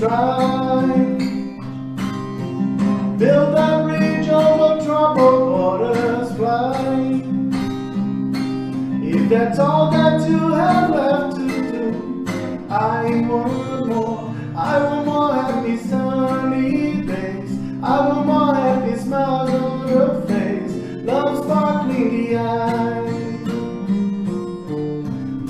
try. Build a bridge over troubled waters, fly. If that's all that you have left to do, I want more. I want more happy sunny days. I want more happy smiles on your face. Love sparkling the eyes.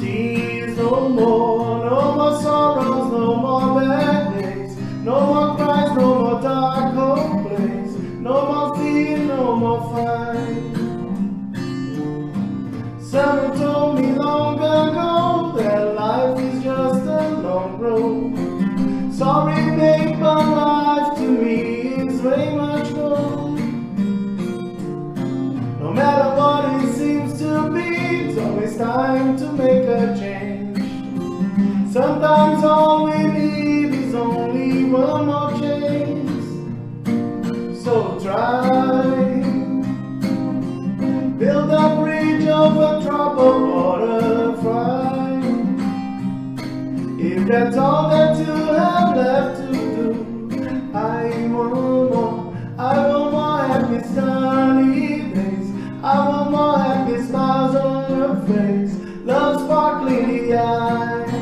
Tears no more, no more sorrows, no more bad days. No more cries, no more dark cold place. No more fear, no more fight. Someone told me long ago that life is just a long road. Sorry, babe, but life to me is way much more. No matter what it seems to be, it's always time to make a change. Sometimes all we need is only one more chance. So try, build a bridge over troubled water, fly. If that's all that you have left to do, I want more. I want more happy sunny days. I want more happy smiles on your face. Love sparkling the eyes.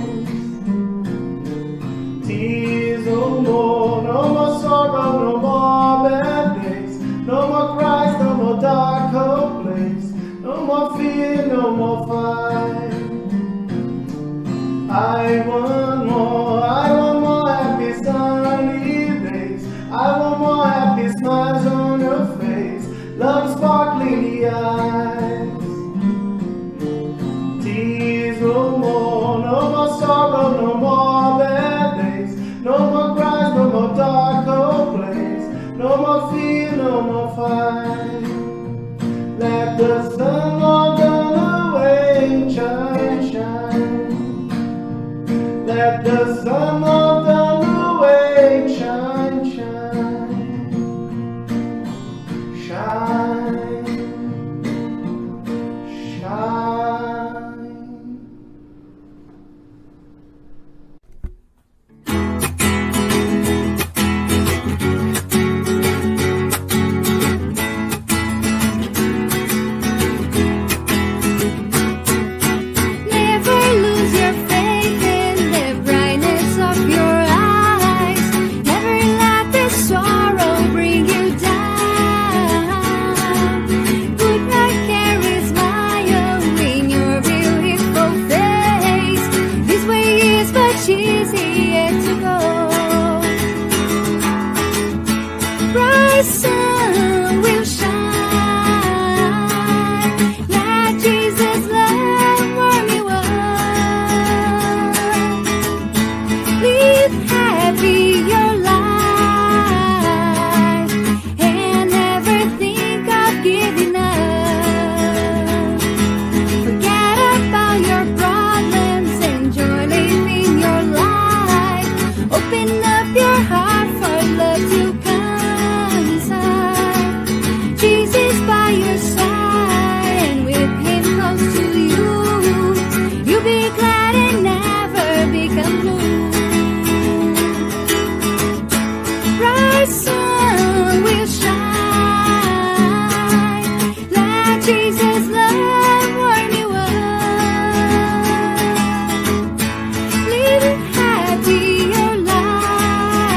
Tears no more, no more sorrow, no more bad days. No more cries, no more dark cold place. No more fear, no more fight. I want more happy sunny days. I want more happy smiles on your face. Love sparkling the eyes. Tears no more sorrow, no more bad days. No more cries, no more dark cold place. No more fear, no more fight. Let the sun walk on the way, shine, shine. Let the sun walk down the way, shine, shine, shine, shine. Never lose your faith in the brightness of your eyes. Never let the sorrow bring you down. Put a carry smile in your beautiful face. This way is much easier to go. Bright sun will shine. Let Jesus love warm you up. Live happy your life and never think of giving up. Forget about your problems, enjoy living your life. Open up your heart for love to come inside. Jesus by your side, and with Him close to you, you'll be glad and never become blue. Bright sun will shine. Let Jesus love warm you up. Live happy your life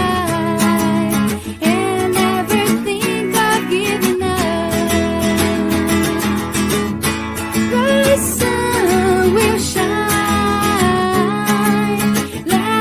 and never think of giving up. Bright sun will shine. Let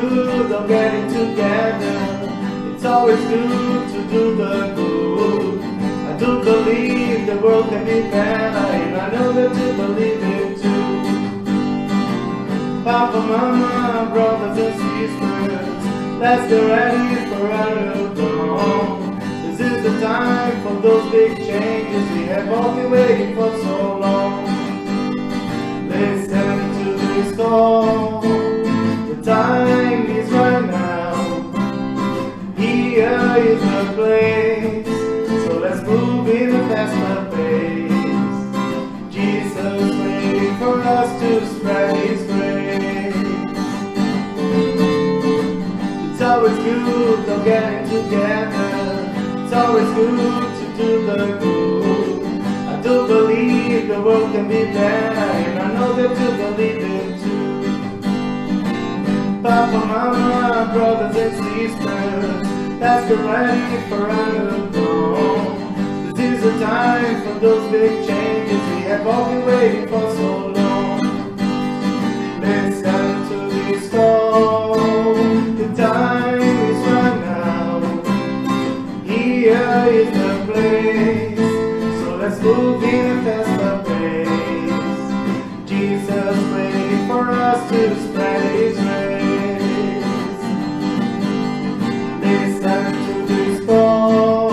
good of getting together. It's always good to do the good. I do believe the world can be better, and I know that you believe it too. Papa, Mama, brothers and sisters, let's get ready for a new dawn. This is the time for those big changes we have all been waiting for so long. Listen to this call, the time is right now. Here is the place, so let's move in a faster pace. Jesus waiting for us to spread His grace. It's always good to getting together. It's always good to do the good. I do believe the world can be better, and I know that you believe it too. Papa, Mama, brothers and sisters, let's get ready for a new dawn. This is the time for those big changes we have all been waiting for so long. Listen to this call, the time is right now. Here is the place, so let's move in a faster pace. Jesus waiting for us to spread His grace. Listen to this call,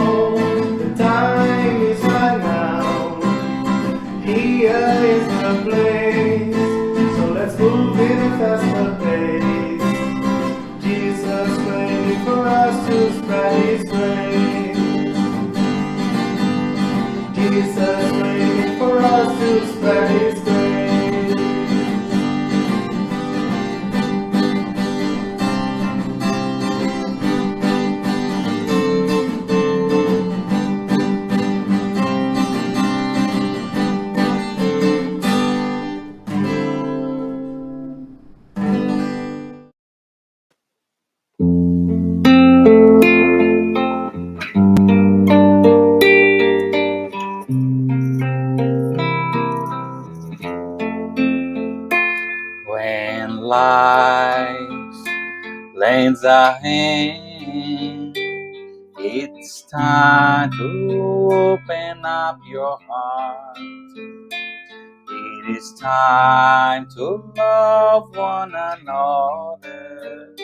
the time is right now. Here is the place, so let's move in a faster pace. Jesus waiting for us to spread His grace. Jesus waiting for us to spread His grace. When life lends a hand, it's time to open up your heart. It is time to love one another.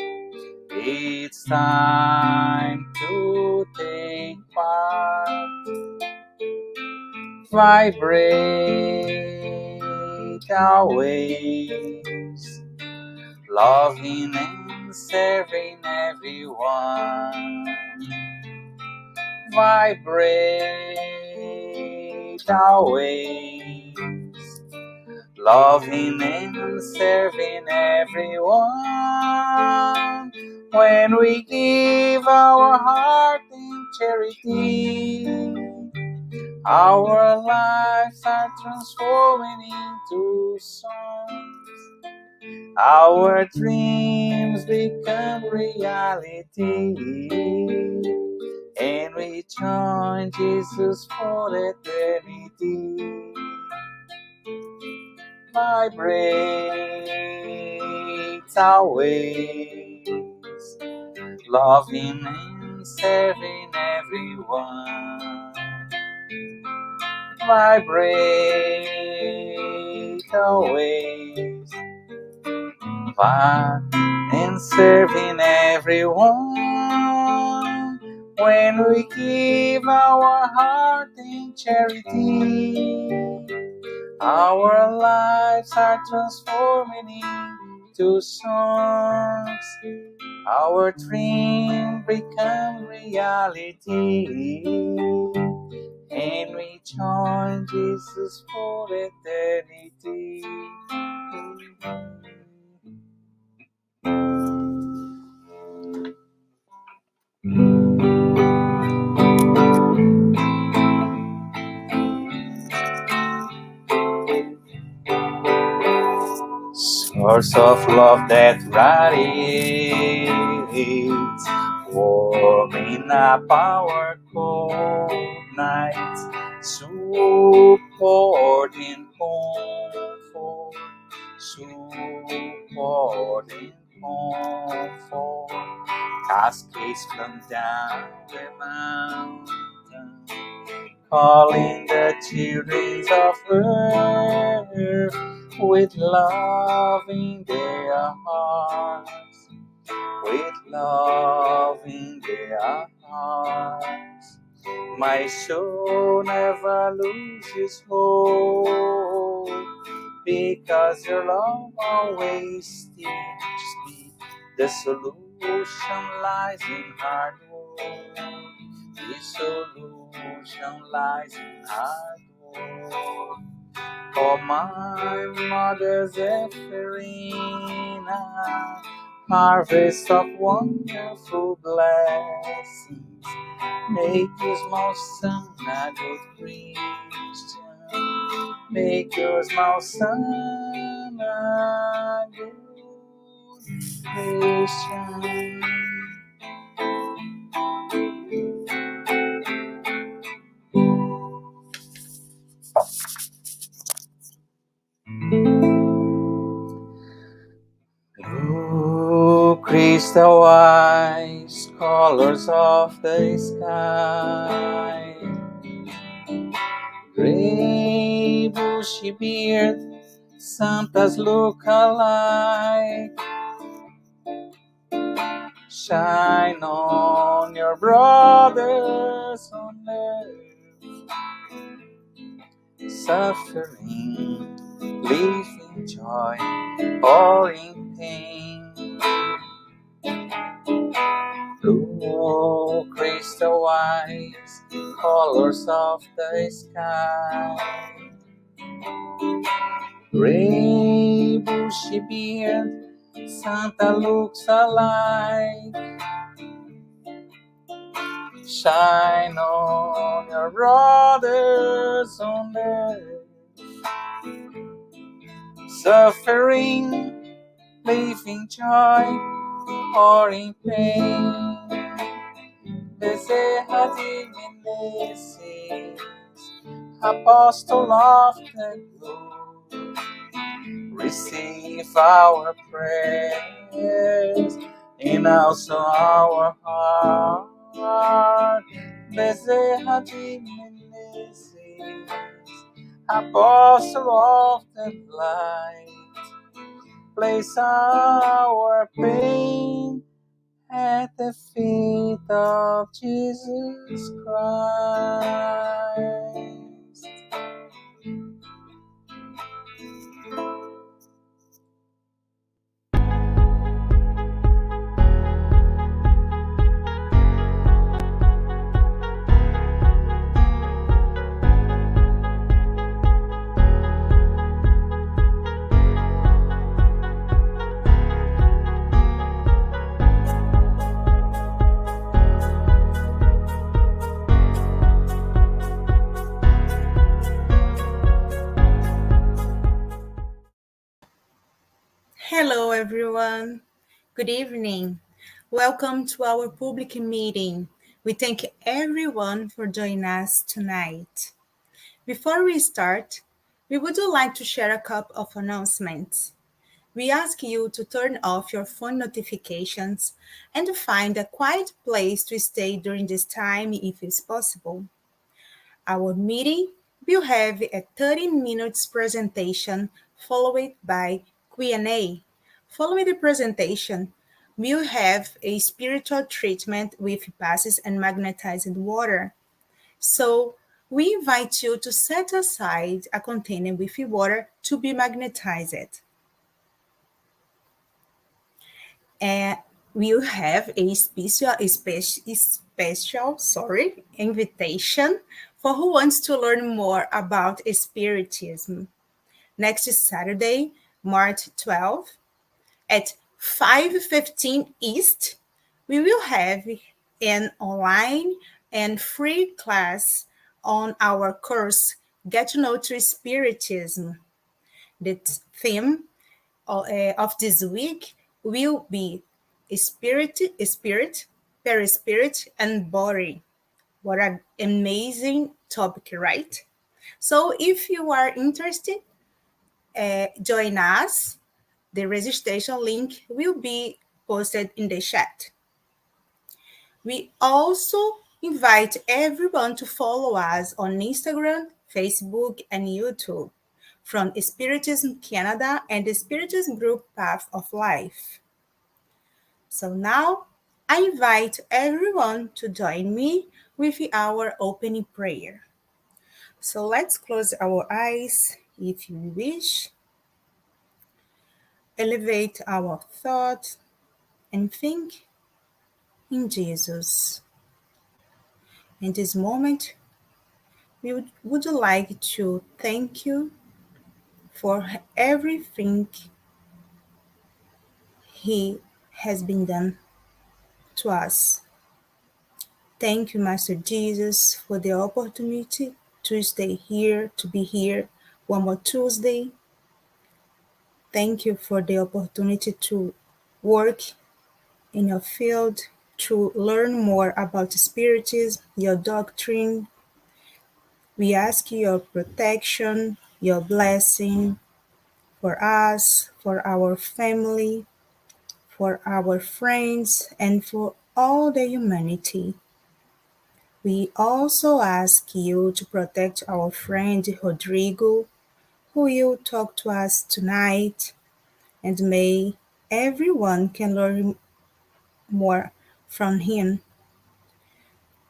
It's time to take part. Vibrate our ways, loving and serving everyone. Vibrate our ways, loving and serving everyone. When we give our heart in charity, our lives are transforming into songs. Our dreams become reality, and we join Jesus for eternity. Vibrate our ways, loving and serving everyone. Vibrate our ways, and serving everyone. When we give our heart in charity, our lives are transforming into songs. Our dream become reality, and we join Jesus for eternity. Source of love that radiates, warming up our cold nights, supporting comfort, supporting support and comfort. Cascades flung down the mountain, calling the children of earth with love in their hearts, with love in their hearts. My soul never loses hope, because your love always teaches me the solution lies in hard work. The solution lies in hard work. Oh, my mother's Epherina, harvest of wonderful blessings. Make your small son a good Christian. Make your small son a good Christian. Blue crystal eyes, colors of the sky, gray bushy beard, Santa's look alike. Shine on your brothers on earth, suffering, live in joy or in pain. Blue crystal eyes, colors of the sky, gray bushy beard, Santa looks alike. Shine on your brothers on earth, suffering, live in joy or in pain. Bezerra de Menezes, Apostle of the Lord, receive our prayers and also our heart. Bezerra de Menezes, Apostle of the light, place our pain at the feet of Jesus Christ. Hello, everyone. Good evening. Welcome to our public meeting. We thank everyone for joining us tonight. Before we start, we would like to share a couple of announcements. We ask you to turn off your phone notifications and to find a quiet place to stay during this time if it's possible. Our meeting will have a 30 minutes presentation followed by Q&A. Following the presentation, we'll have a spiritual treatment with passes and magnetized water. So we invite you to set aside a container with water to be magnetized. And we'll have a special invitation for who wants to learn more about Spiritism. Next Saturday, March 12th, at 5:15 East, we will have an online and free class on our course, Get to Know to Spiritism. The theme of this week will be spirit, perispirit, and body. What an amazing topic, right? So if you are interested, join us The registration link will be posted in the chat. We also invite everyone to follow us on Instagram, Facebook, and YouTube from Spiritism Canada and the Spiritism group Path of Life. So now I invite everyone to join me with our opening prayer. So let's close our eyes if you wish, elevate our thoughts, and think in Jesus. In this moment, we would like to thank you for everything He has been done to us. Thank you, Master Jesus, for the opportunity to stay here, to be here one more Tuesday. Thank you for the opportunity to work in your field, to learn more about Spiritism, your doctrine. We ask your protection, your blessing for us, for our family, for our friends, and for all the humanity. We also ask you to protect our friend Rodrigo, who will talk to us tonight, and may everyone can learn more from him.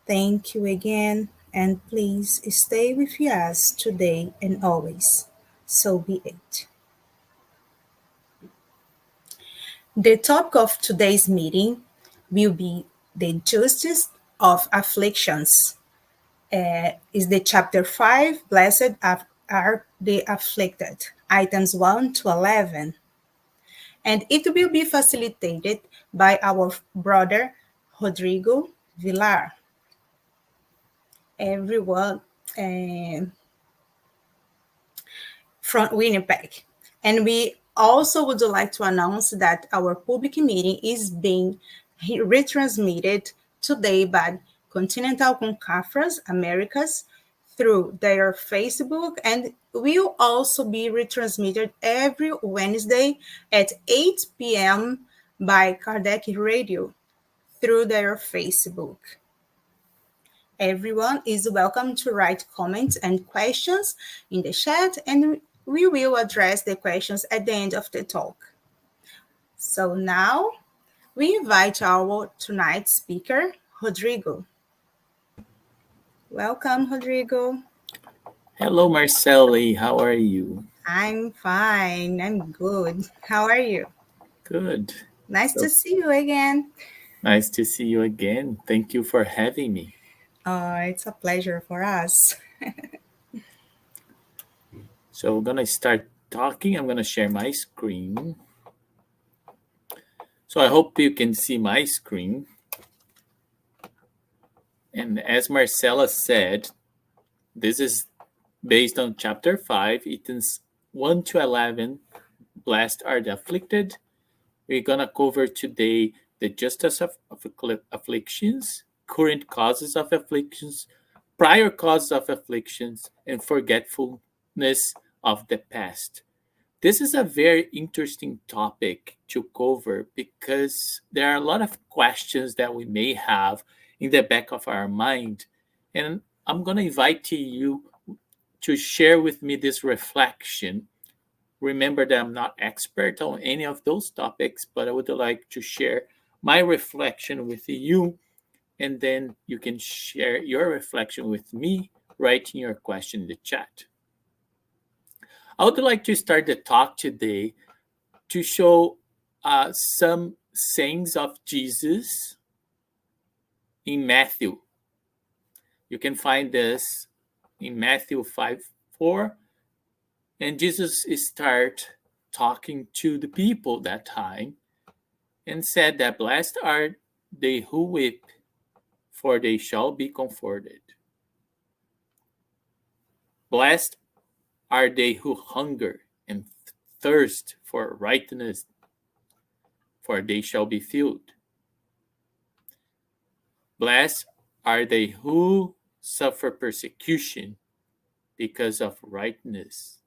Thank you again, and please stay with us today and always. So be it. The topic of today's meeting will be the justice of afflictions. Is the chapter 5, Blessed are the Afflicted, items 1 to 11. And it will be facilitated by our brother Rodrigo Villar. Everyone from Winnipeg. And we also would like to announce that our public meeting is being retransmitted today by Continental Conference Americas through their Facebook, and will also be retransmitted every Wednesday at 8 p.m. by Kardec Radio through their Facebook. Everyone is welcome to write comments and questions in the chat, and we will address the questions at the end of the talk. So now we invite our tonight's speaker, Rodrigo. Welcome, Rodrigo. Hello, Marcelli. How are you? I'm fine. I'm good. How are you? Good. Nice to see you again. Nice to see you again. Thank you for having me. It's a pleasure for us. So we're going to start talking. I'm going to share my screen. So I hope you can see my screen. And as Marcella said, this is based on chapter 5, items 1 to 11. Blessed are the afflicted. We're going to cover today the justice of afflictions, current causes of afflictions, prior causes of afflictions, and forgetfulness of the past. This is a very interesting topic to cover because there are a lot of questions that we may have in the back of our mind. And I'm going to invite you to share with me this reflection. Remember that I'm not expert on any of those topics, but I would like to share my reflection with you, and then you can share your reflection with me, writing your question in the chat. I would like to start the talk today to show some sayings of Jesus in Matthew. You can find this in Matthew 5:4. And Jesus start talking to the people that time and said that blessed are they who weep, for they shall be comforted. Blessed are they who hunger and thirst for righteousness, for they shall be filled. Blessed are they who suffer persecution because of righteousness,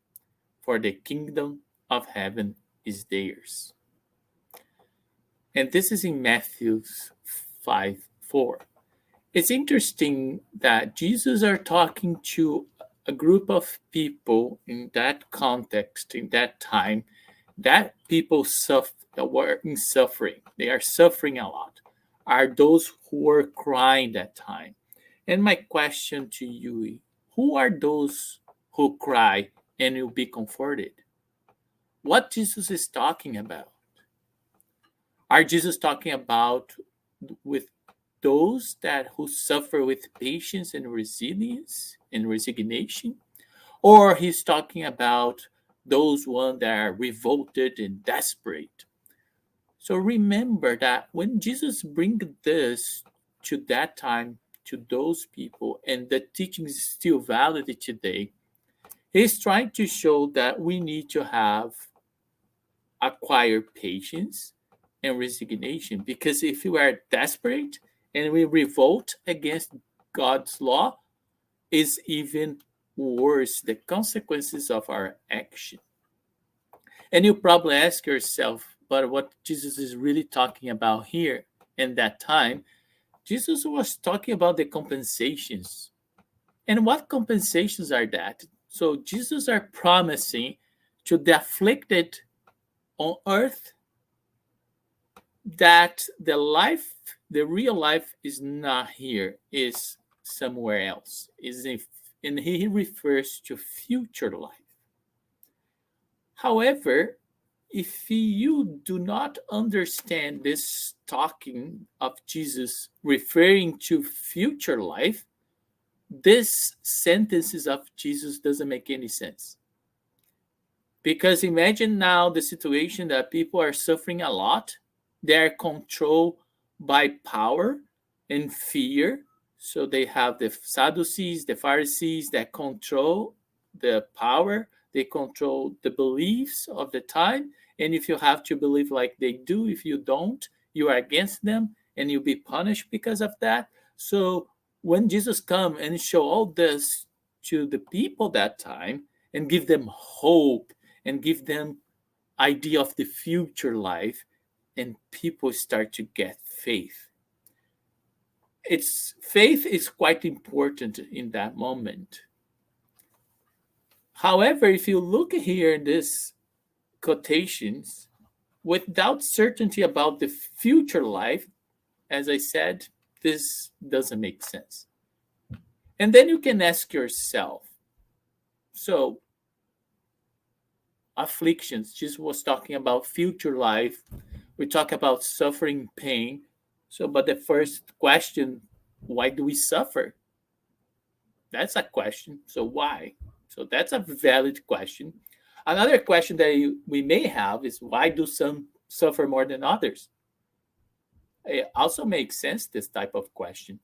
for the kingdom of heaven is theirs. And this is in Matthew 5:4. It's interesting that Jesus are talking to a group of people in that context, in that time, that people were in suffering. They are suffering a lot. Are those who were crying that time? And my question to you, who are those who cry and will be comforted? What Jesus is talking about? Are Jesus talking about with those that who suffer with patience and resilience and resignation? Or he's talking about those ones that are revolted and desperate? So remember that when Jesus brings this to that time, to those people, and the teaching is still valid today, he's trying to show that we need to have acquire patience and resignation, because if we are desperate and we revolt against God's law, is even worse the consequences of our action. And you probably ask yourself, but what Jesus is really talking about here in that time, Jesus was talking about the compensations. And what compensations are that? So Jesus are promising to the afflicted on earth that the life, the real life is not here, is somewhere else. And he refers to future life. However, if you do not understand this talking of Jesus referring to future life, this sentences of Jesus doesn't make any sense. Because imagine now the situation that people are suffering a lot. They are controlled by power and fear. So they have the Sadducees, the Pharisees that control the power. They control the beliefs of the time. And if you have to believe like they do, if you don't, you are against them and you'll be punished because of that. So when Jesus come and show all this to the people that time and give them hope and give them idea of the future life, and people start to get faith. Faith is quite important in that moment. However, if you look here in these quotations, without certainty about the future life, as I said, this doesn't make sense. And then you can ask yourself, so afflictions, Jesus was talking about future life. We talk about suffering, pain. So, but the first question, why do we suffer? That's a question. So why? So that's a valid question. Another question that we may have is, why do some suffer more than others? It also makes sense, this type of question.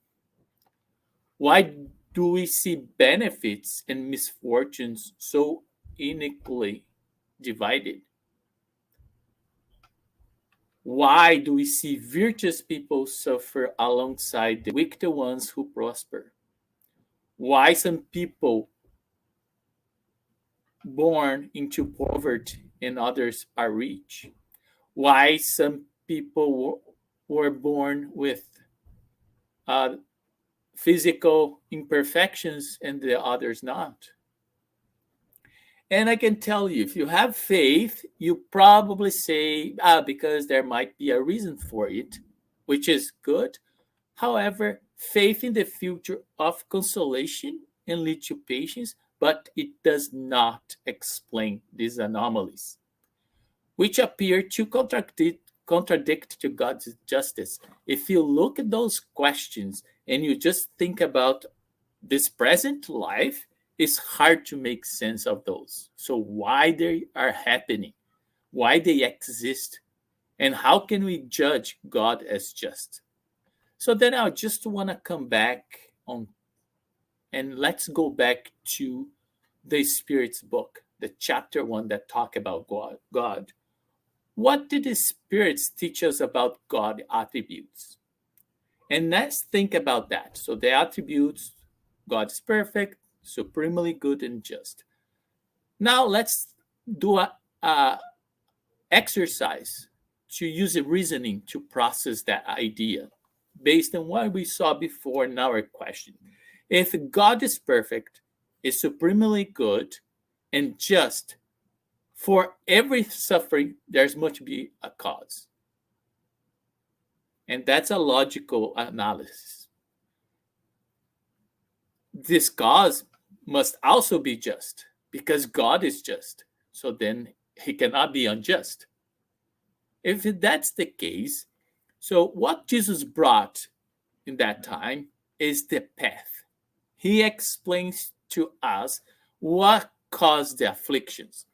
Why do we see benefits and misfortunes so unequally divided? Why do we see virtuous people suffer alongside the wicked ones who prosper? Why some people born into poverty and others are rich? Why some people were born with physical imperfections and the others not? And I can tell you, if you have faith, you probably say, because there might be a reason for it, which is good. However, faith in the future of consolation and lead to patience, but it does not explain these anomalies, which appear to contradict to God's justice. If you look at those questions and you just think about this present life, it's hard to make sense of those. So why they are happening, why they exist, and how can we judge God as just? So then I just want to come back on, and let's go back to the Spirit's book, the chapter 1 that talk about God. What did the Spirits teach us about God attributes? And let's think about that. So the attributes, God is perfect, supremely good and just. Now let's do a exercise to use reasoning to process that idea based on what we saw before in our question. If God is perfect, is supremely good, and just, for every suffering, there's must be a cause. And that's a logical analysis. This cause must also be just because God is just. So then he cannot be unjust. If that's the case, so what Jesus brought in that time is the path. He explains to us what caused the afflictions.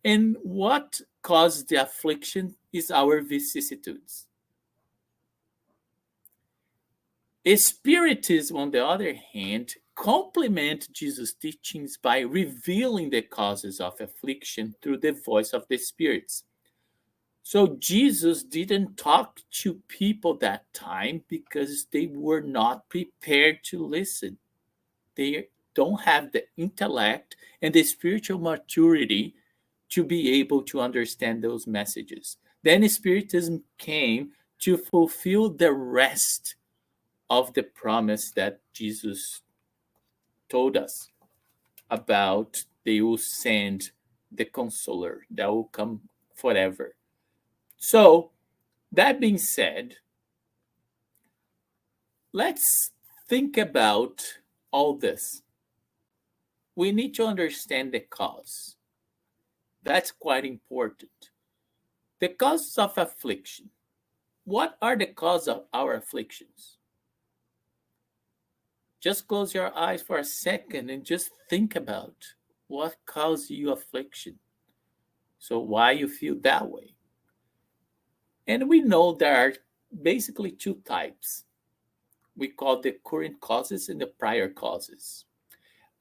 And what caused the affliction is our vicissitudes. Spiritism, on the other hand, complement Jesus' teachings by revealing the causes of affliction through the voice of the spirits. So Jesus didn't talk to people that time because they were not prepared to listen. They don't have the intellect and the spiritual maturity to be able to understand those messages. Then Spiritism came to fulfill the rest of the promise that Jesus told us about. They will send the consoler that will come forever. So, that being said, let's think about all this. We need to understand the cause. That's quite important. The causes of affliction. What are the causes of our afflictions? Just close your eyes for a second and just think about what caused you affliction. So why you feel that way. And we know there are basically two types. We call the current causes and the prior causes.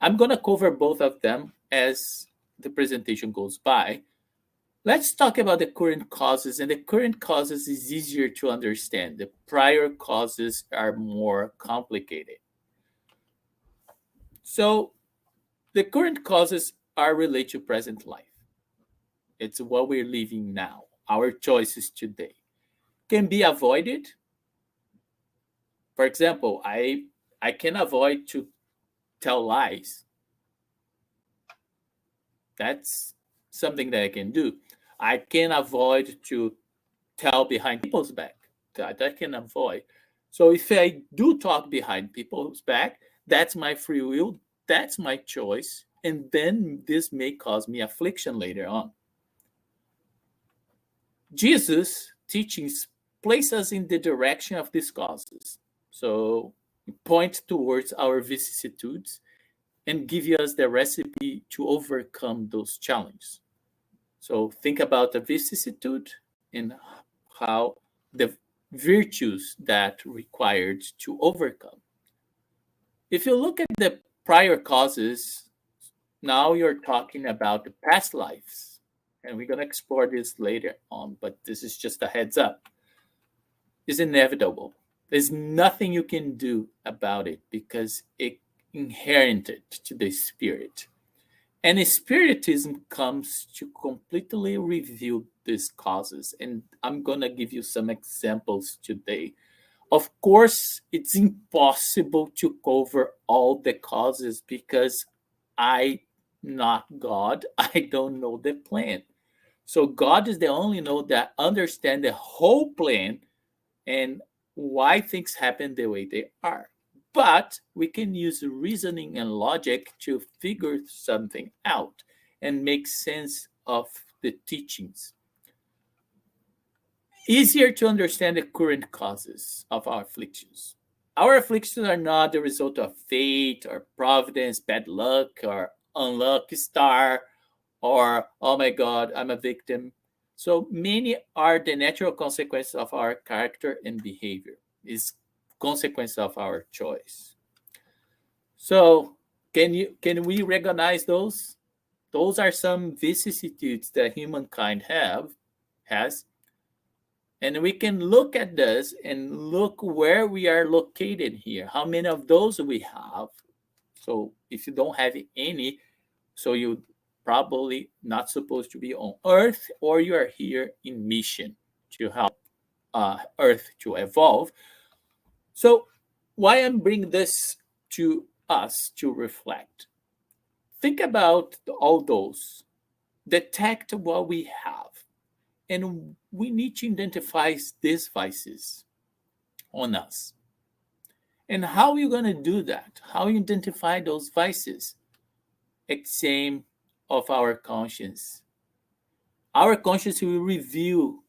I'm going to cover both of them as the presentation goes by. Let's talk about the current causes, and the current causes is easier to understand. The prior causes are more complicated. So the current causes are related to present life. It's what we're living now. Our choices today can be avoided. For example, I can avoid to tell lies. That's something that I can do. I can avoid to tell behind people's back. That I can avoid. So if I do talk behind people's back, that's my free will, that's my choice, and then this may cause me affliction later on. Jesus' teachings place us in the direction of these causes. So point towards our vicissitudes and give us the recipe to overcome those challenges. So think about the vicissitude and how the virtues that required to overcome. If you look at the prior causes, now you're talking about the past lives. And we're going to explore this later on, but this is just a heads up. It's inevitable. There's nothing you can do about it because it inherited to the spirit. And Spiritism comes to completely reveal these causes. And I'm going to give you some examples today. Of course, it's impossible to cover all the causes because I'm not God. I don't know the plan. So God is the only one that understands the whole plan and why things happen the way they are. But we can use reasoning and logic to figure something out and make sense of the teachings. Easier to understand the current causes of our afflictions. Our afflictions are not the result of fate or providence, bad luck, or unlucky star, or oh my God, I'm a victim. So many are the natural consequences of our character and behavior. It's consequence of our choice. So can we recognize those? Those are some vicissitudes that humankind has. And we can look at this and look where we are located here. How many of those we have? So if you don't have any, so you probably not supposed to be on Earth, or you are here in mission to help Earth to evolve. So, why I'm bringing this to us to reflect? Think about all those, detect what we have, and we need to identify these vices on us. And how are you going to do that? How you identify those vices? Exam of our conscience. Our conscience will reveal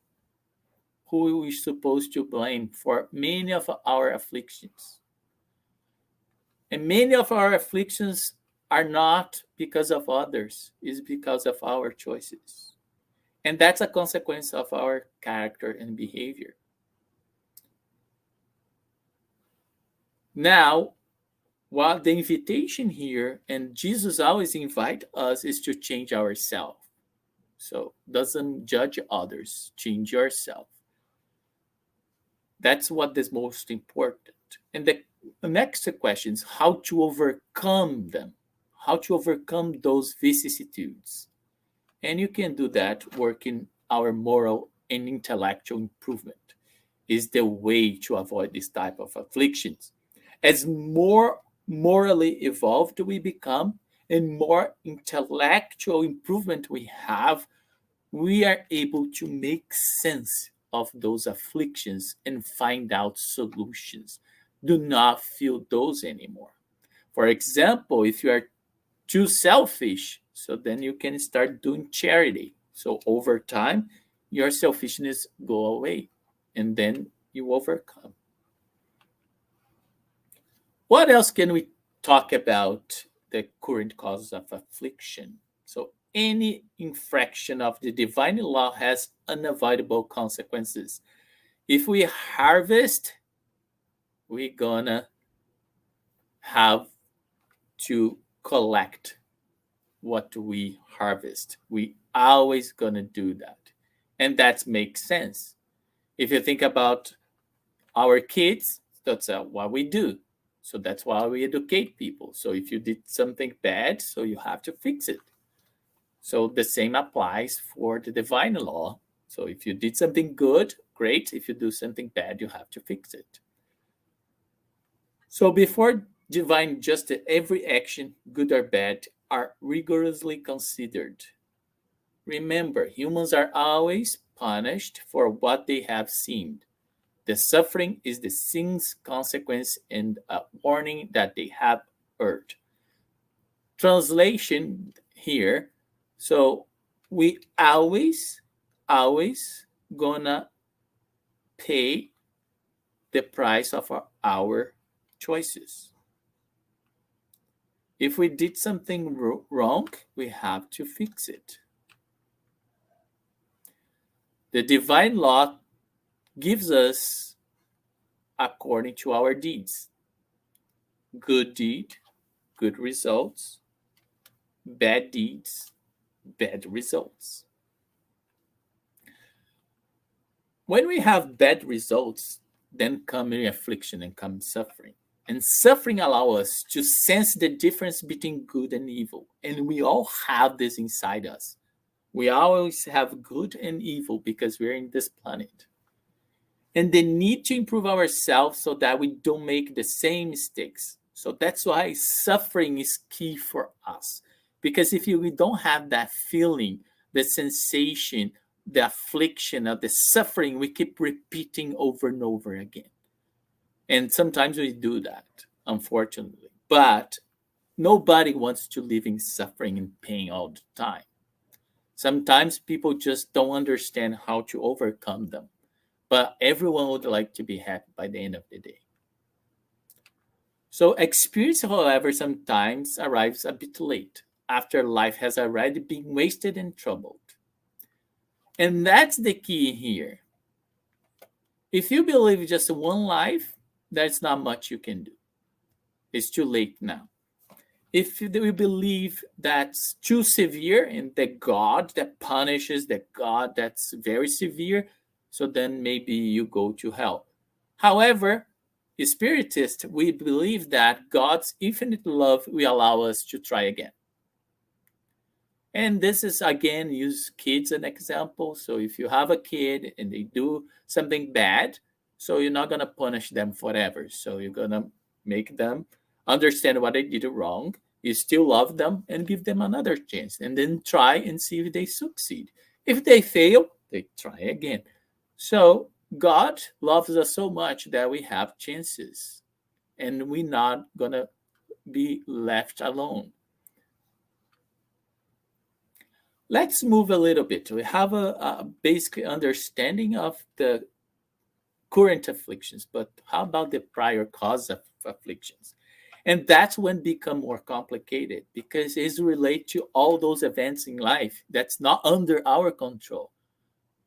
who we're supposed to blame for many of our afflictions. And many of our afflictions are not because of others, it's because of our choices. And that's a consequence of our character and behavior. Now, what the invitation here, and Jesus always invite us, is to change ourselves. So doesn't judge others, change yourself. That's what is most important. And the next question is how to overcome them, how to overcome those vicissitudes. And you can do that working our moral and intellectual improvement is the way to avoid this type of afflictions. As more morally evolved we become and more intellectual improvement we have, we are able to make sense of those afflictions and find out solutions. Do not feel those anymore. For example, if you are too selfish, so then you can start doing charity. So over time, your selfishness go away and then you overcome. What else can we talk about the current causes of affliction? So any infraction of the divine law has unavoidable consequences. If we harvest, we're gonna have to collect what we harvest. We always gonna do that. And that makes sense. If you think about our kids, that's what we do. So that's why we educate people. So if you did something bad, so you have to fix it. So the same applies for the divine law. So if you did something good, great. If you do something bad, you have to fix it. So before divine justice, every action, good or bad, are rigorously considered. Remember, humans are always punished for what they have sinned. The suffering is the sin's consequence and a warning that they have earned. Translation here. So we always gonna pay the price of our choices. If we did something wrong, we have to fix it. The divine law gives us according to our deeds. Good deed, good results. Bad deeds, bad results. When we have bad results, then come affliction and come suffering. And suffering allows us to sense the difference between good and evil. And we all have this inside us. We always have good and evil because we're in this planet. And the need to improve ourselves so that we don't make the same mistakes. So that's why suffering is key for us. Because if we don't have that feeling, the sensation, the affliction of the suffering, we keep repeating over and over again. And sometimes we do that, unfortunately. But nobody wants to live in suffering and pain all the time. Sometimes people just don't understand how to overcome them. But everyone would like to be happy by the end of the day. So experience, however, sometimes arrives a bit late, after life has already been wasted and troubled. And that's the key here. If you believe just one life, there's not much you can do. It's too late now. If we believe that's too severe and the God that punishes, the God that's very severe, so then maybe you go to hell. However, as Spiritists, we believe that God's infinite love will allow us to try again. And this is again use kids an example. So if you have a kid and they do something bad, so you're not gonna punish them forever. So you're gonna make them understand what they did wrong. You still love them and give them another chance, and then try and see if they succeed. If they fail, they try again. So God loves us so much that we have chances, and we're not gonna be left alone. Let's move a little bit. We have a basic understanding of the current afflictions, but how about the prior cause of afflictions? And that's when become more complicated because it's related to all those events in life that's not under our control.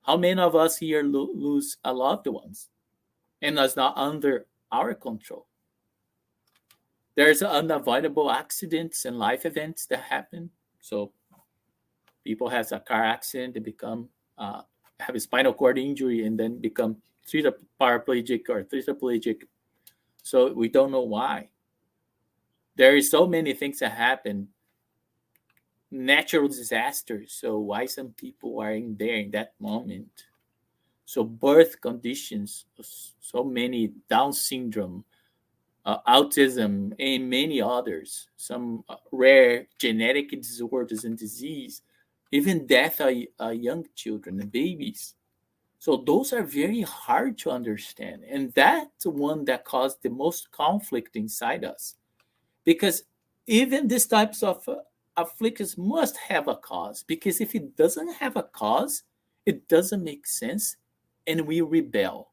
How many of us here lose a loved ones and that's not under our control? There's unavoidable accidents and life events that happen. So people has a car accident, they become have a spinal cord injury and then become paraplegic or tetraplegic. So we don't know why. There is so many things that happen, natural disasters. So why some people are in there in that moment? So birth conditions, so many Down syndrome, autism, and many others. Some rare genetic disorders and disease, even death of young children and babies. So those are very hard to understand, and that's the one that caused the most conflict inside us. Because even these types of afflictions must have a cause. Because if it doesn't have a cause, it doesn't make sense, and we rebel.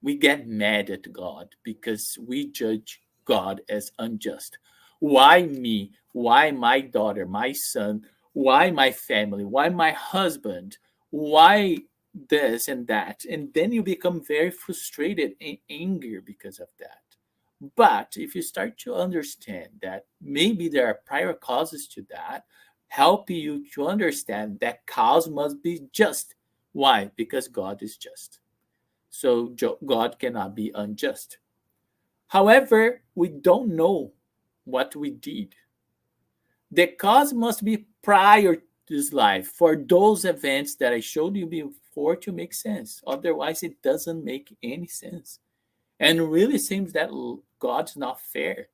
We get mad at God because we judge God as unjust. Why me? Why my daughter, my son? Why my family? Why my husband? Why this and that? And then you become very frustrated and angry because of that. But if you start to understand that maybe there are prior causes to that, help you to understand that cause must be just. Why? Because God is just. So God cannot be unjust. However, we don't know what we did. The cause must be prior to this life for those events that I showed you before to make sense. Otherwise, it doesn't make any sense. And it really seems that God's not fair.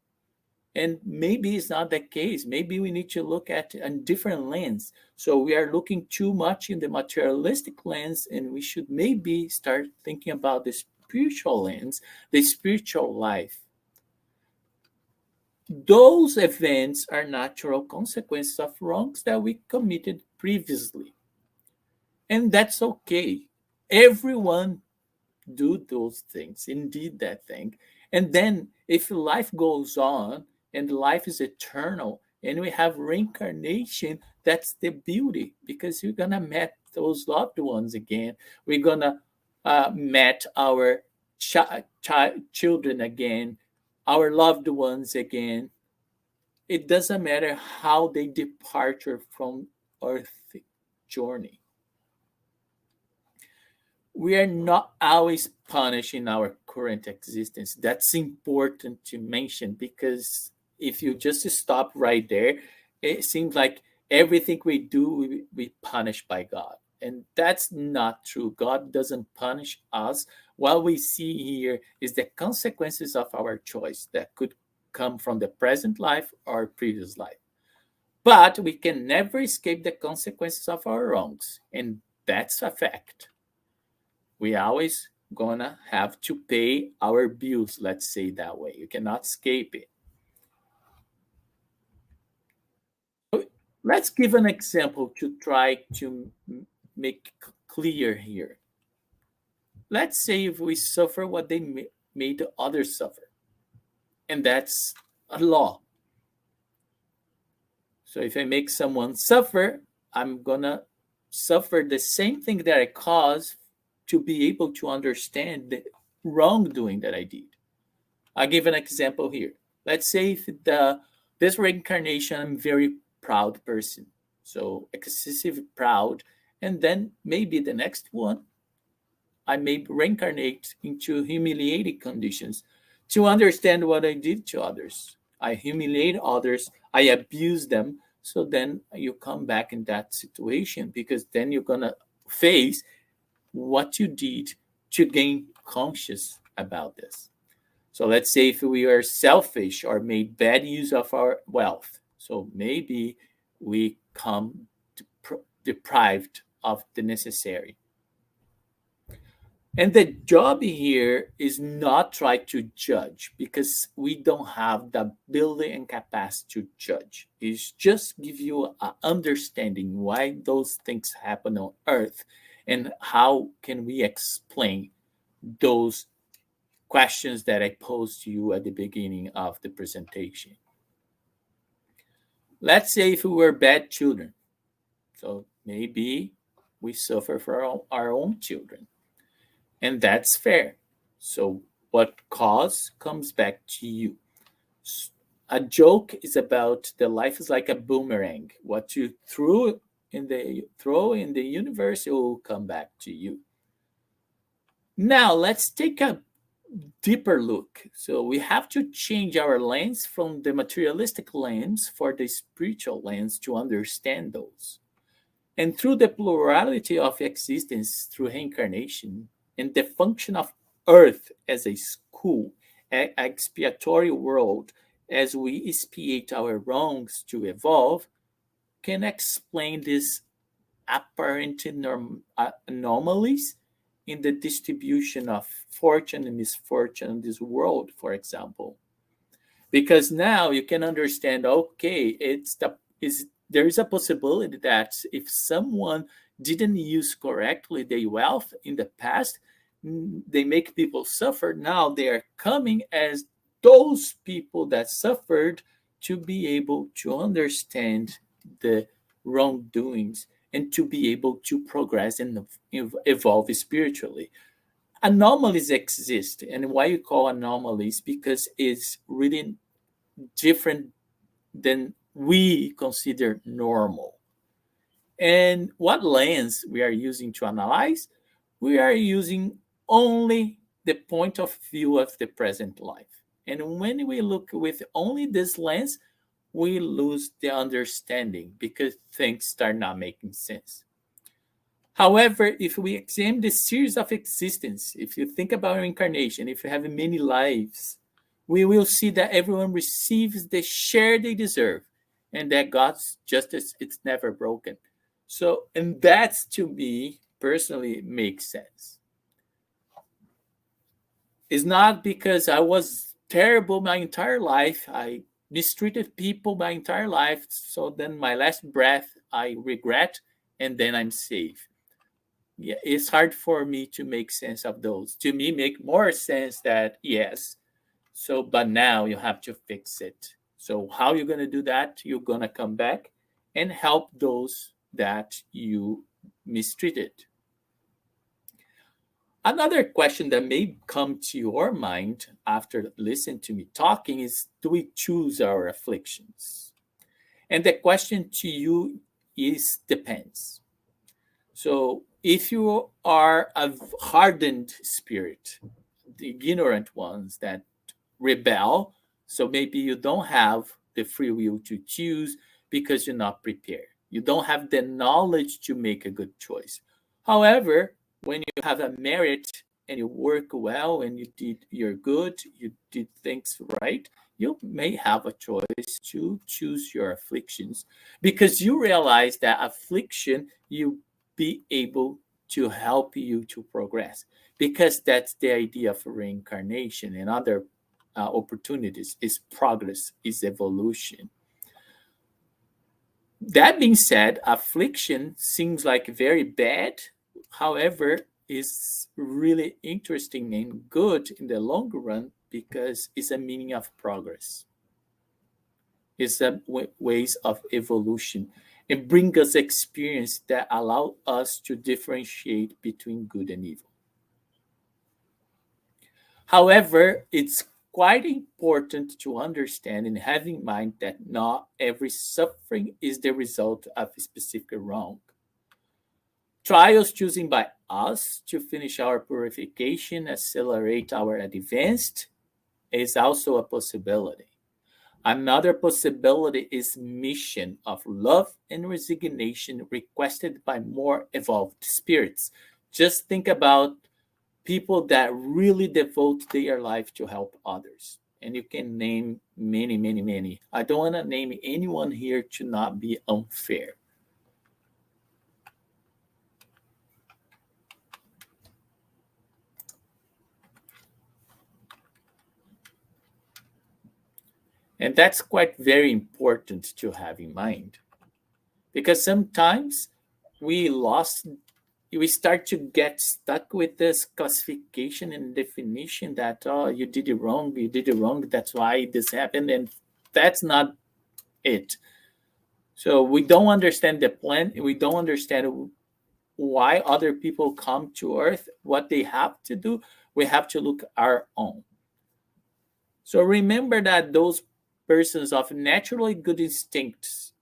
And maybe it's not the case. Maybe we need to look at a different lens. So we are looking too much in the materialistic lens, and we should maybe start thinking about the spiritual lens, the spiritual life. Those events are natural consequences of wrongs that we committed previously. And that's okay. Everyone do those things, indeed that thing. And then if life goes on and life is eternal and we have reincarnation, that's the beauty because you're gonna meet those loved ones again. We're gonna meet our children again, our loved ones again. It doesn't matter how they departure from earth journey. We are not always punished in our current existence. That's important to mention because if you just stop right there, it seems like everything we do, we punished by God. And that's not true. God doesn't punish us. What we see here is the consequences of our choice that could come from the present life or previous life. But we can never escape the consequences of our wrongs. And that's a fact. We always gonna have to pay our bills, let's say that way. You cannot escape it. Let's give an example to try to make clear here. Let's say if we suffer what they made others suffer, and that's a law. So if I make someone suffer, I'm gonna suffer the same thing that I caused to be able to understand the wrongdoing that I did. I'll give an example here. Let's say if this reincarnation, I'm a very proud person, so excessive proud, and then maybe the next one, I may reincarnate into humiliating conditions to understand what I did to others. I humiliate others, I abuse them, So then you come back in that situation, because then you're going to face what you did to gain conscious about this. So let's say if we are selfish or made bad use of our wealth, so maybe we come deprived of the necessary. And the job here is not try to judge, because we don't have the ability and capacity to judge. It's just give you an understanding why those things happen on earth, and how can we explain those questions that I posed to you at the beginning of the presentation. Let's say if we were bad children, so maybe we suffer for our own children, and that's fair. So what cause comes back to you. A joke is about the life is like a boomerang. What you throw in the universe, it will come back to you. Now let's take a deeper look. So we have to change our lens from the materialistic lens for the spiritual lens to understand those. And through the plurality of existence, through reincarnation, and the function of earth as a school, an expiatory world, as we expiate our wrongs to evolve, can explain these apparent anomalies in the distribution of fortune and misfortune in this world, for example. Because now you can understand, okay, there is a possibility that if someone didn't use correctly their wealth in the past, they make people suffer. Now they are coming as those people that suffered to be able to understand the wrongdoings and to be able to progress and evolve spiritually. Anomalies exist, and why you call anomalies, because it's really different than we consider normal. And what lens we are using to analyze? We are using only the point of view of the present life. And when we look with only this lens, we lose the understanding, because things start not making sense. However, if we examine the series of existence, if you think about reincarnation, if you have many lives, we will see that everyone receives the share they deserve, and that God's justice is never broken. So, and that's, to me personally, makes sense. It's not because I was terrible my entire life. I mistreated people my entire life. So then my last breath, I regret, and then I'm safe. Yeah, it's hard for me to make sense of those. To me, make more sense that yes. So, but now you have to fix it. So how you're going to do that? You're going to come back and help those that you mistreated. Another question that may come to your mind after listening to me talking is, do we choose our afflictions? And the question to you is depends. So if you are a hardened spirit, the ignorant ones that rebel, so maybe you don't have the free will to choose because you're not prepared. You don't have the knowledge to make a good choice. However, when you have a merit and you work well and you're good, you did things right, you may have a choice to choose your afflictions, because you realize that affliction you be able to help you to progress, because that's the idea of reincarnation and other opportunities, is progress, is evolution. That being said, affliction seems like very bad. However, is really interesting and good in the long run, because it's a meaning of progress. It's a ways of evolution. It brings us experience that allow us to differentiate between good and evil. However, it's quite important to understand and have in mind that not every suffering is the result of a specific wrong. Trials chosen by us to finish our purification, accelerate our advance, is also a possibility. Another possibility is mission of love and resignation requested by more evolved spirits. Just think about people that really devote their life to help others. And you can name many, many, many. I don't want to name anyone here to not be unfair. And that's quite very important to have in mind because sometimes we lost we start to get stuck with this classification and definition that oh you did it wrong, that's why this happened, and that's not it. So we don't understand the plan, we don't understand why other people come to earth, what they have to do. We have to look our own. So remember that those persons of naturally good instincts,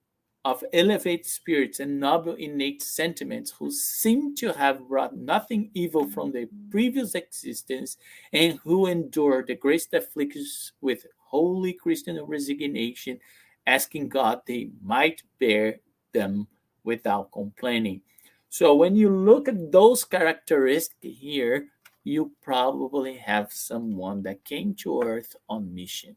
of elevated spirits and noble innate sentiments, who seem to have brought nothing evil from their previous existence, and who endure the greatest afflictions with holy Christian resignation, asking God they might bear them without complaining. So when you look at those characteristics here, you probably have someone that came to earth on mission.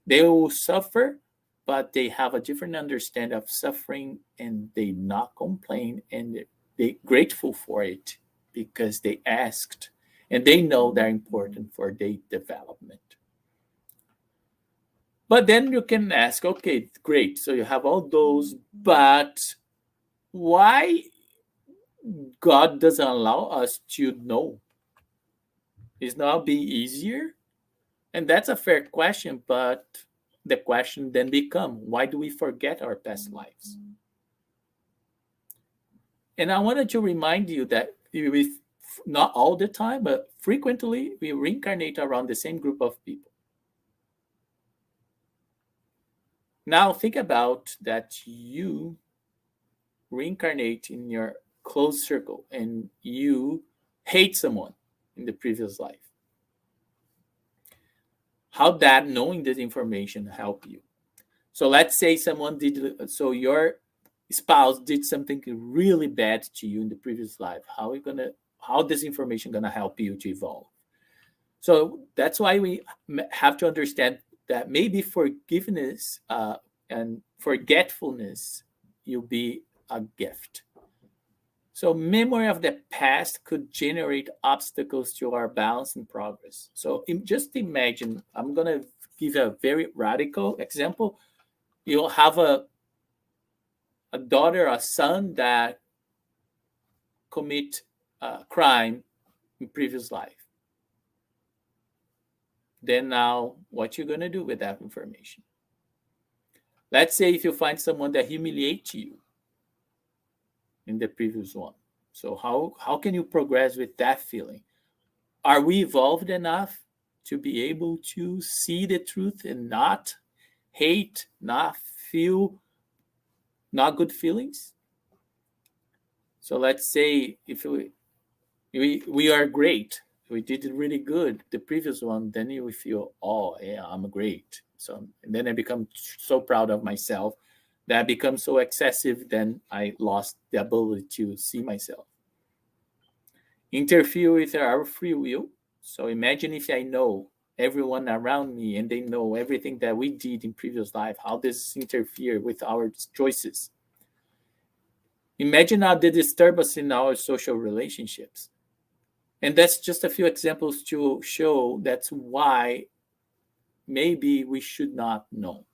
They will suffer, but they have a different understanding of suffering, and they not complain, and they grateful for it because they asked, and they know they're important for their development. But then you can ask, okay, great. So you have all those, but why God doesn't allow us to know? Is not be easier? And that's a fair question, but the question then become, why do we forget our past lives? And I wanted to remind you that we, not all the time, but frequently we reincarnate around the same group of people. Now think about that you reincarnate in your close circle and you hate someone in the previous life. How that knowing this information help you? So let's say someone did, so your spouse did something really bad to you in the previous life. How this information gonna help you to evolve? So that's why we have to understand that maybe forgiveness and forgetfulness will be a gift. So memory of the past could generate obstacles to our balance and progress. So just imagine, I'm going to give a very radical example. You'll have a daughter, a son that commit a crime in previous life. Then now, what you going to do with that information? Let's say if you find someone that humiliates you in the previous one. So how can you progress with that feeling? Are we evolved enough to be able to see the truth and not hate, not feel not good feelings? So let's say if we are great, we did it really good the previous one, then you will feel, oh yeah, I'm great. So and then I become so proud of myself that becomes so excessive, then I lost the ability to see myself. Interfere with our free will. So imagine if I know everyone around me and they know everything that we did in previous life, how this interfere with our choices. Imagine how they disturb us in our social relationships. And that's just a few examples to show that's why maybe we should not know.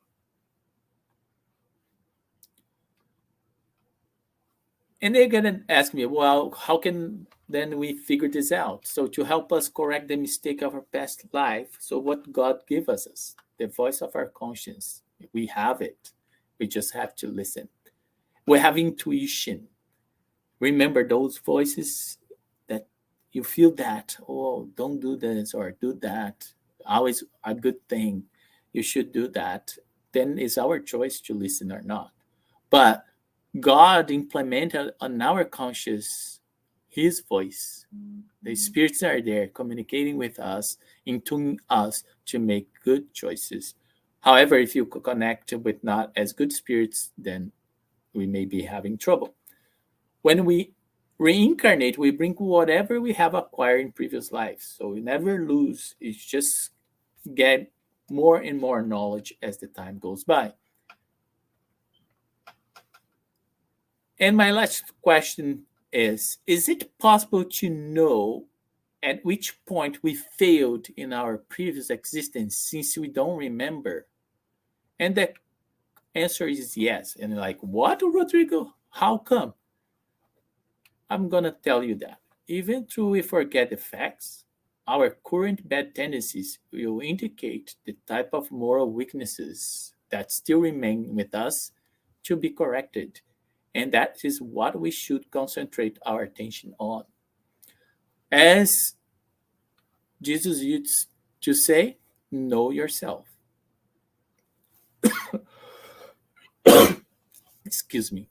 And they're going to ask me, well, how can then we figure this out? So to help us correct the mistake of our past life, so what God gave us, the voice of our conscience, we have it. We just have to listen. We have intuition. Remember those voices that you feel that, oh, don't do this or do that. Always a good thing. You should do that. Then it's our choice to listen or not. But God implemented on our conscious his voice. The spirits are there communicating with us, in tuning us to make good choices However, if you connect with not as good spirits, then we may be having trouble. When we reincarnate, we bring whatever we have acquired in previous lives. So we never lose. It's just get more and more knowledge as the time goes by. And my last question is it possible to know at which point we failed in our previous existence since we don't remember? And the answer is yes. And like, what, Rodrigo? How come? I'm going to tell you that. Even though we forget the facts, our current bad tendencies will indicate the type of moral weaknesses that still remain with us to be corrected. And that is what we should concentrate our attention on. As Jesus used to say, know yourself. Excuse me.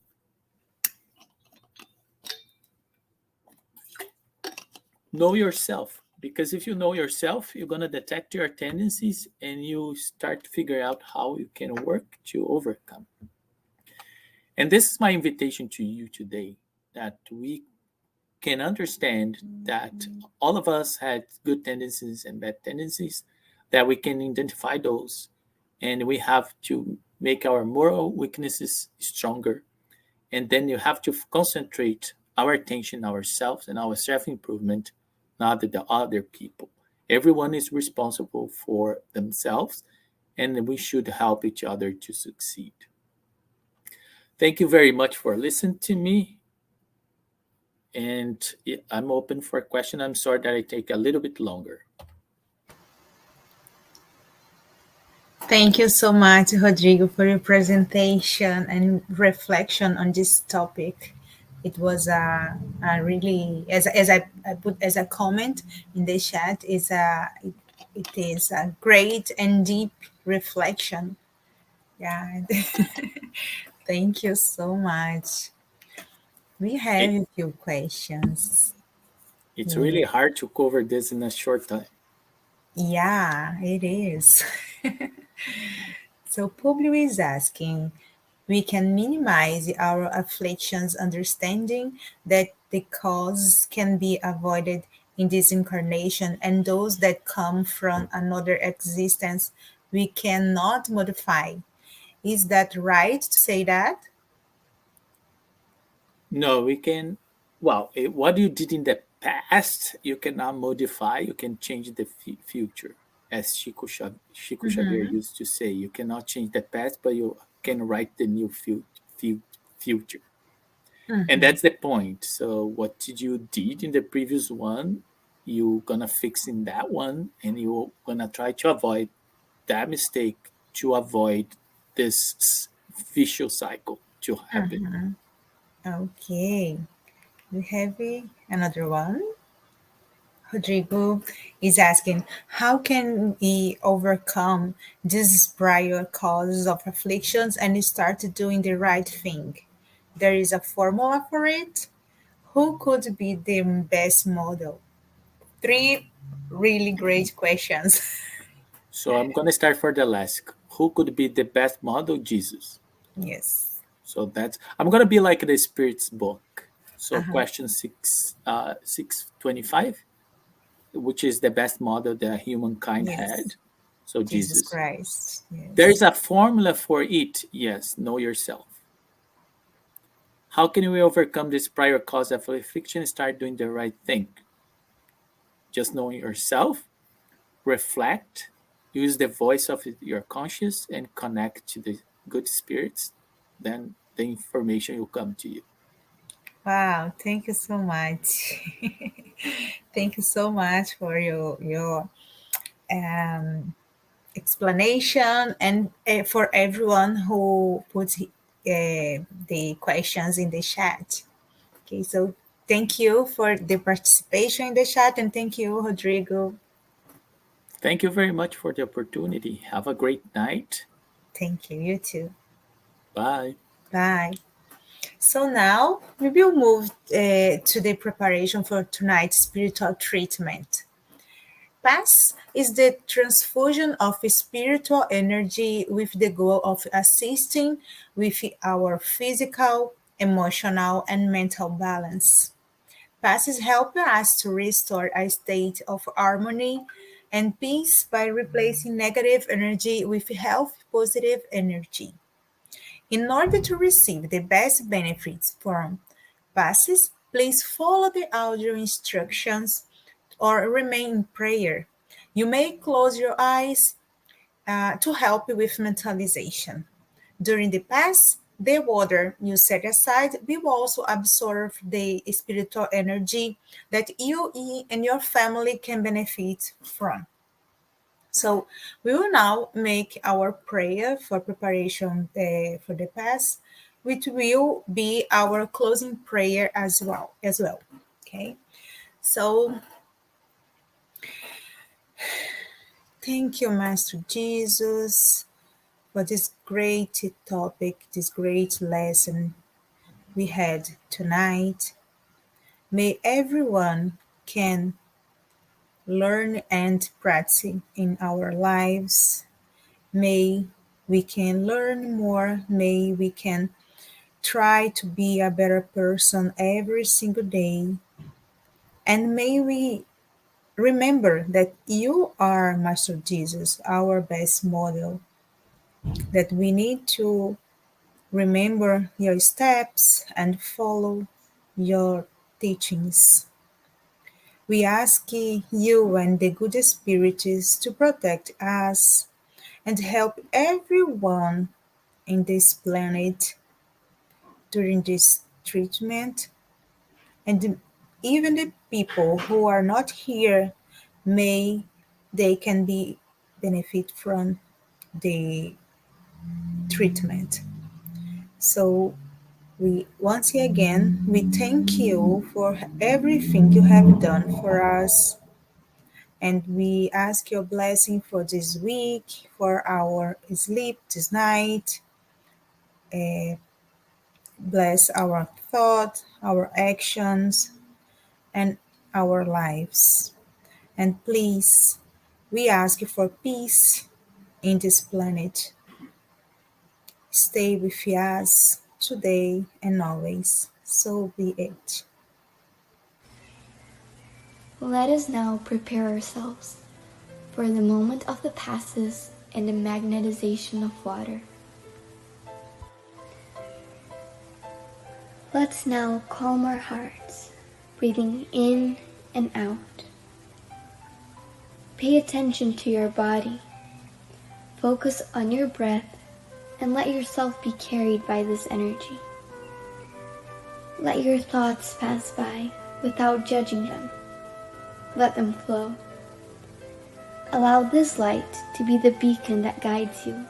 Know yourself. Because if you know yourself, you're going to detect your tendencies and you start to figure out how you can work to overcome. And this is my invitation to you today, that we can understand that all of us had good tendencies and bad tendencies, that we can identify those, and we have to make our moral weaknesses stronger. And then you have to concentrate our attention, ourselves, and our self-improvement, not the other people. Everyone is responsible for themselves, and we should help each other to succeed. Thank you very much for listening to me. And I'm open for a question. I'm sorry that I take a little bit longer. Thank you so much, Rodrigo, for your presentation and reflection on this topic. It was a really, as I put as a comment in the chat, it is a great and deep reflection. Yeah, thank you so much. We have It, a few questions. it's Yeah, really hard to cover this in a short time. yeah, it is. So Publio is asking, we can minimize our afflictions, understanding that the cause can be avoided in this incarnation, and those that come from another existence we cannot modify. Is that right to say that? No, we can. Well, what you did in the past, you cannot modify. You can change the future, as Chico Xavier used to say. You cannot change the past, but you can write the new future. And that's the point. So, what did you did in the previous one, you gonna fix in that one, and you gonna try to avoid that mistake to avoid this vicious cycle to happen. Okay, we have another one. Rodrigo is asking, how can we overcome these prior causes of afflictions and start doing the right thing? There is a formula for it. Who could be the best model? Three really great questions. So I'm gonna start for the last. Who could be the best model? Jesus. Yes. So that's I'm gonna be like the Spirit's book. So Uh-huh. question 625, which is the best model that humankind Yes. had. So Jesus Jesus. Christ. There Yes. is a formula for it. Yes, know yourself. How can we overcome this prior cause of affliction? Start doing the right thing. Just knowing yourself, reflect, use the voice of your conscience, and connect to the good spirits. Then the information will come to you. Wow, thank you so much. Thank you so much for your um, explanation and for everyone who puts the questions in the chat. Okay, so thank you for the participation in the chat and thank you, Rodrigo. Thank you very much for the opportunity. Have a great night. Thank you, you too. Bye. Bye. So now we will move to the preparation for tonight's spiritual treatment. Pass is the transfusion of spiritual energy with the goal of assisting with our physical, emotional, and mental balance. Passes help us to restore a state of harmony and peace by replacing negative energy with health positive energy. In order to receive the best benefits from passes, please follow the audio instructions or remain in prayer. You may close your eyes to help with mentalization. During the pass, the water you set aside will also absorb the spiritual energy that you and your family can benefit from. So we will now make our prayer for preparation for the pass, which will be our closing prayer as well. Okay. So thank you, Master Jesus, for this great topic, this great lesson we had tonight. May everyone can learn and practice in our lives. May we can learn more. May we can try to be a better person every single day. And may we remember that you are Master Jesus, our best model, that we need to remember your steps and follow your teachings. We ask you and the good spirits to protect us and help everyone in this planet during this treatment, and even the people who are not here, may they can be benefit from the treatment. So we once again we thank you for everything you have done for us, and we ask your blessing for this week, for our sleep this night. Uh, Bless our thought, our actions, and our lives. And please, we ask you for peace in this planet. Stay with us today and always. So be it. Let us now prepare ourselves for the moment of the passes and the magnetization of water. Let's now calm our hearts, breathing in and out. Pay attention to your body. Focus on your breath and let yourself be carried by this energy. Let your thoughts pass by without judging them. Let them flow. Allow this light to be the beacon that guides you,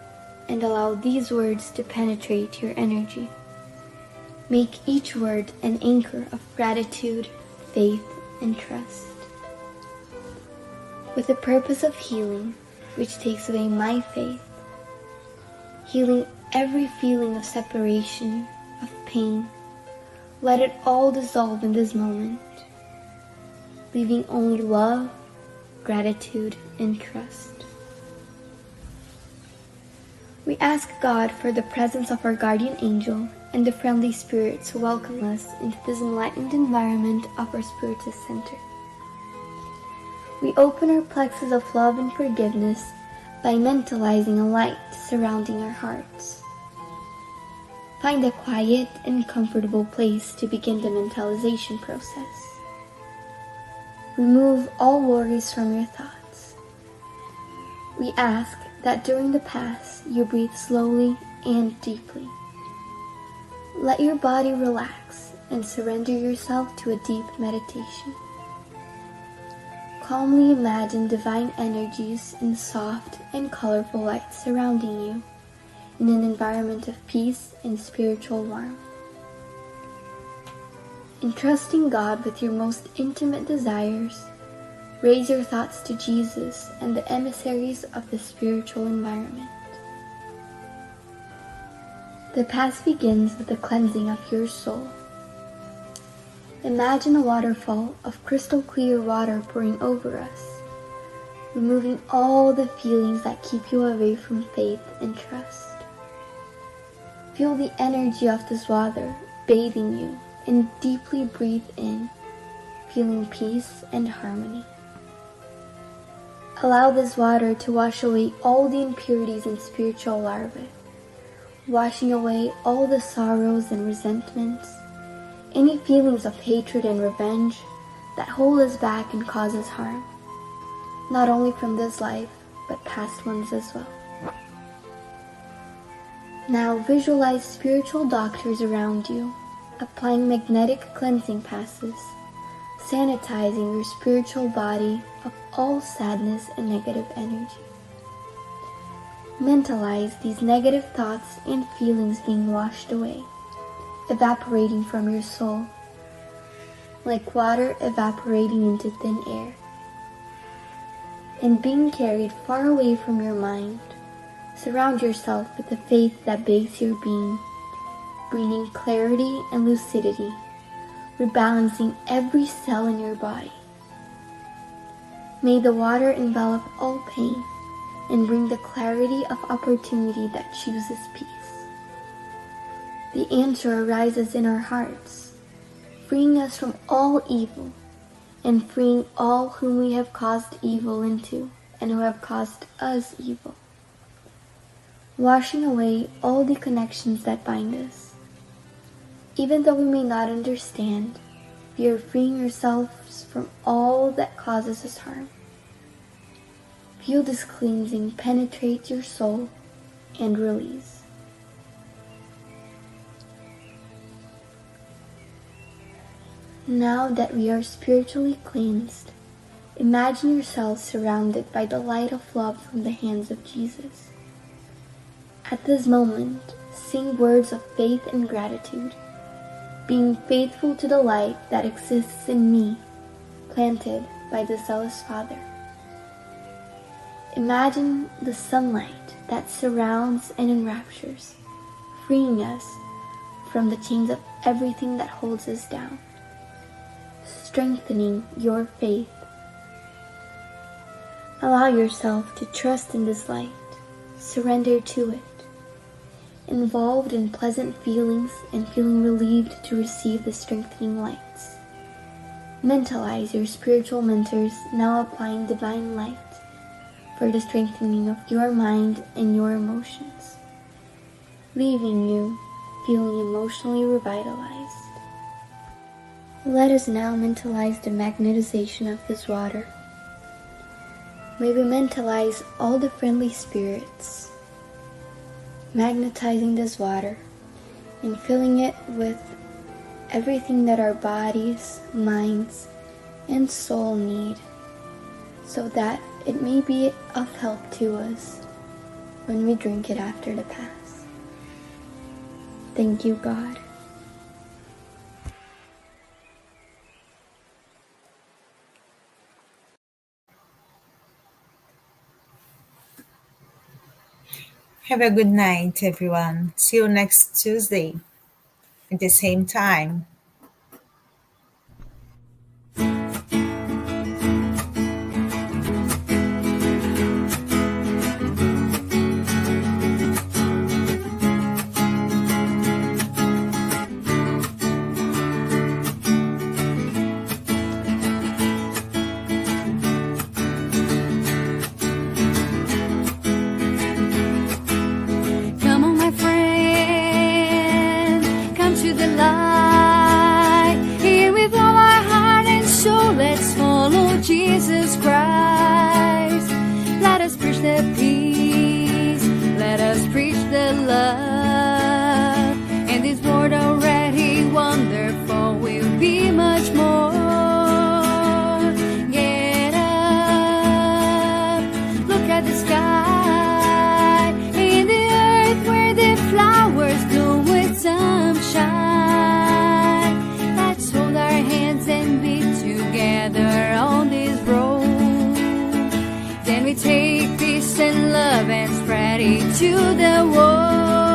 and allow these words to penetrate your energy. Make each word an anchor of gratitude, faith, and trust. With the purpose of healing, which takes away my faith, healing every feeling of separation, of pain, let it all dissolve in this moment, leaving only love, gratitude, and trust. We ask God for the presence of our guardian angel and the friendly spirits who welcome us into this enlightened environment of our Spiritist Center. We open our plexus of love and forgiveness by mentalizing a light surrounding our hearts. Find a quiet and comfortable place to begin the mentalization process. Remove all worries from your thoughts. We ask that during the pass you breathe slowly and deeply. Let your body relax and surrender yourself to a deep meditation. Calmly imagine divine energies in soft and colorful light surrounding you in an environment of peace and spiritual warmth. Entrusting God with your most intimate desires, raise your thoughts to Jesus and the emissaries of the spiritual environment. The pass begins with the cleansing of your soul. Imagine a waterfall of crystal clear water pouring over us, removing all the feelings that keep you away from faith and trust. Feel the energy of this water bathing you, and deeply breathe in, feeling peace and harmony. Allow this water to wash away all the impurities and spiritual larvae, washing away all the sorrows and resentments, any feelings of hatred and revenge that hold us back and cause us harm, not only from this life, but past ones as well. Now visualize spiritual doctors around you, applying magnetic cleansing passes, sanitizing your spiritual body of all sadness and negative energy. Mentalize these negative thoughts and feelings being washed away, evaporating from your soul, like water evaporating into thin air, and being carried far away from your mind. Surround yourself with the faith that bathes your being, bringing clarity and lucidity, rebalancing every cell in your body. May the water envelop all pain and bring the clarity of opportunity that chooses peace. The answer arises in our hearts, freeing us from all evil and freeing all whom we have caused evil into and who have caused us evil, washing away all the connections that bind us. Even though we may not understand, we are freeing ourselves from all that causes us harm. Feel this cleansing penetrate your soul and release. Now that we are spiritually cleansed, imagine yourself surrounded by the light of love from the hands of Jesus. At this moment, sing words of faith and gratitude, being faithful to the light that exists in me, planted by the zealous Father. Imagine the sunlight that surrounds and enraptures, freeing us from the chains of everything that holds us down, strengthening your faith. Allow yourself to trust in this light, surrender to it, involved in pleasant feelings and feeling relieved to receive the strengthening lights. Mentalize your spiritual mentors now applying divine light for the strengthening of your mind and your emotions, leaving you feeling emotionally revitalized. Let us now mentalize the magnetization of this water. May we mentalize all the friendly spirits, magnetizing this water and filling it with everything that our bodies, minds, and soul need, so that it may be of help to us when we drink it after the Pass. Thank you, God. Have a good night, everyone. See you next Tuesday at the same time. Come on, my friend, come to the light. Here with all our heart and soul, let's follow Jesus Christ. Let us preach the peace, let us preach the love. And this world already wonderful will be much more. Get up, look at the sky, in the earth where the flowers bloom with sunshine. Let's hold our hands and be together on this road. Then we take peace and love and spread it to the world.